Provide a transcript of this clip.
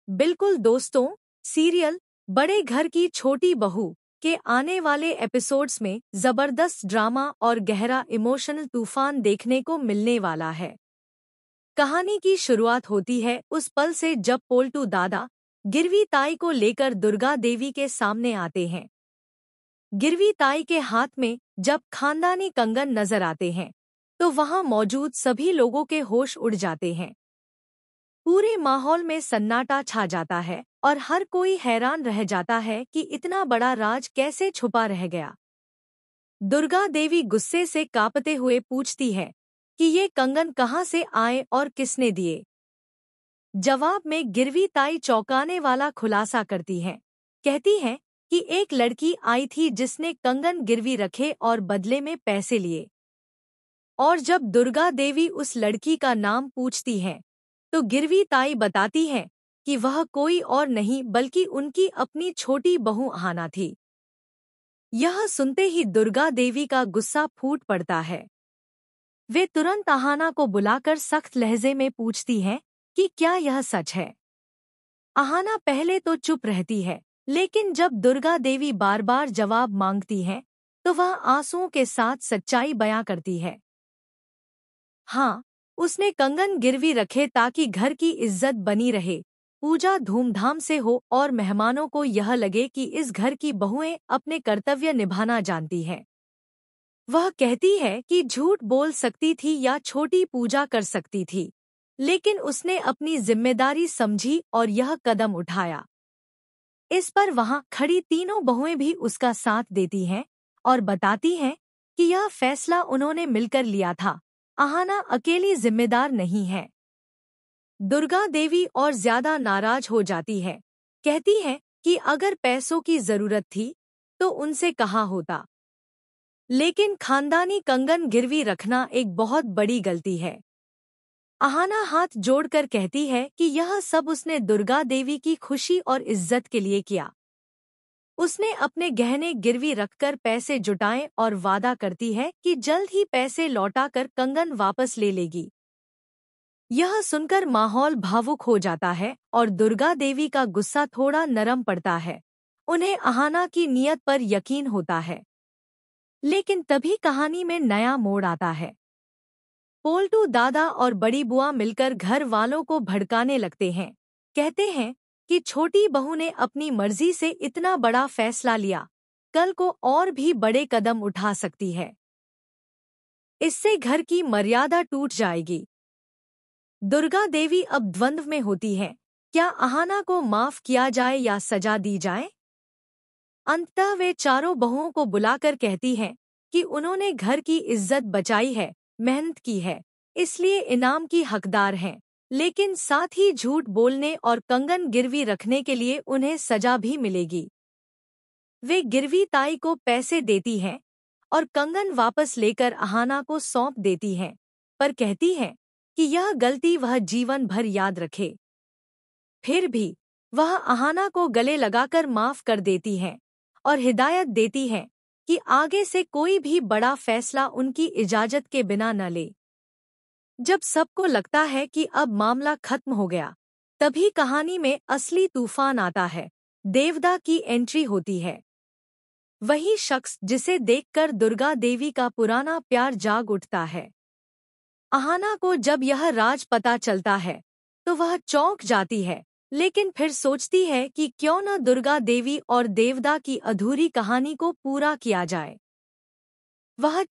बिल्कुल दोस्तों, सीरियल बड़े घर की छोटी बहू के आने वाले एपिसोड्स में जबरदस्त ड्रामा और गहरा इमोशनल तूफान देखने को मिलने वाला है। कहानी की शुरुआत होती है उस पल से जब पोल्टू दादा गिरवी ताई को लेकर दुर्गा देवी के सामने आते हैं। गिरवी ताई के हाथ में जब खानदानी कंगन नजर आते हैं तो वहां मौजूद सभी लोगों के होश उड़ जाते हैं। पूरे माहौल में सन्नाटा छा जाता है और हर कोई हैरान रह जाता है कि इतना बड़ा राज कैसे छुपा रह गया। दुर्गा देवी गुस्से से कांपते हुए पूछती है कि ये कंगन कहाँ से आए और किसने दिए। जवाब में गिरवी ताई चौंकाने वाला खुलासा करती है। कहती है कि एक लड़की आई थी जिसने कंगन गिरवी रखे और बदले में पैसे लिए। और जब दुर्गा देवी उस लड़की का नाम पूछती है तो गिरवी ताई बताती है कि वह कोई और नहीं बल्कि उनकी अपनी छोटी बहू आहाना थी। यह सुनते ही दुर्गा देवी का गुस्सा फूट पड़ता है। वे तुरंत आहाना को बुलाकर सख्त लहजे में पूछती हैं कि क्या यह सच है। आहाना पहले तो चुप रहती है, लेकिन जब दुर्गा देवी बार बार जवाब मांगती है तो वह आंसुओं के साथ सच्चाई बयां करती है। हाँ, उसने कंगन गिरवी रखे ताकि घर की इज्जत बनी रहे, पूजा धूमधाम से हो और मेहमानों को यह लगे कि इस घर की बहुएं अपने कर्तव्य निभाना जानती हैं। वह कहती है कि झूठ बोल सकती थी या छोटी पूजा कर सकती थी, लेकिन उसने अपनी जिम्मेदारी समझी और यह कदम उठाया। इस पर वहां खड़ी तीनों बहुएं भी उसका साथ देती हैं और बताती हैं कि यह फैसला उन्होंने मिलकर लिया था, आहाना अकेली जिम्मेदार नहीं है। दुर्गा देवी और ज्यादा नाराज हो जाती है। कहती है कि अगर पैसों की जरूरत थी तो उनसे कहा होता, लेकिन खानदानी कंगन गिरवी रखना एक बहुत बड़ी गलती है। आहाना हाथ जोड़कर कहती है कि यह सब उसने दुर्गा देवी की खुशी और इज्जत के लिए किया। उसने अपने गहने गिरवी रखकर पैसे जुटाए और वादा करती है कि जल्द ही पैसे लौटाकर कंगन वापस ले लेगी। यह सुनकर माहौल भावुक हो जाता है और दुर्गा देवी का गुस्सा थोड़ा नरम पड़ता है। उन्हें आहाना की नीयत पर यकीन होता है। लेकिन तभी कहानी में नया मोड़ आता है। पोल्टू दादा और बड़ी बुआ मिलकर घर वालों को भड़काने लगते हैं। कहते हैं कि छोटी बहू ने अपनी मर्जी से इतना बड़ा फैसला लिया, कल को और भी बड़े कदम उठा सकती है। इससे घर की मर्यादा टूट जाएगी। दुर्गा देवी अब द्वंद्व में होती है, क्या आहाना को माफ किया जाए या सजा दी जाए। अंततः वे चारों बहुओं को बुलाकर कहती हैं कि उन्होंने घर की इज्जत बचाई है, मेहनत की है, इसलिए इनाम की हकदार हैं, लेकिन साथ ही झूठ बोलने और कंगन गिरवी रखने के लिए उन्हें सजा भी मिलेगी। वे गिरवी ताई को पैसे देती हैं और कंगन वापस लेकर आहाना को सौंप देती हैं, पर कहती हैं कि यह गलती वह जीवन भर याद रखे। फिर भी वह आहाना को गले लगाकर माफ कर देती हैं और हिदायत देती हैं कि आगे से कोई भी बड़ा फैसला उनकी इजाजत के बिना न ले। जब सबको लगता है कि अब मामला खत्म हो गया, तभी कहानी में असली तूफान आता है। देवदा की एंट्री होती है। वही शख्स जिसे देखकर दुर्गा देवी का पुराना प्यार जाग उठता है। आहाना को जब यह राज पता चलता है तो वह चौंक जाती है, लेकिन फिर सोचती है कि क्यों न दुर्गा देवी और देवदा की अधूरी कहानी को पूरा किया जाए। वह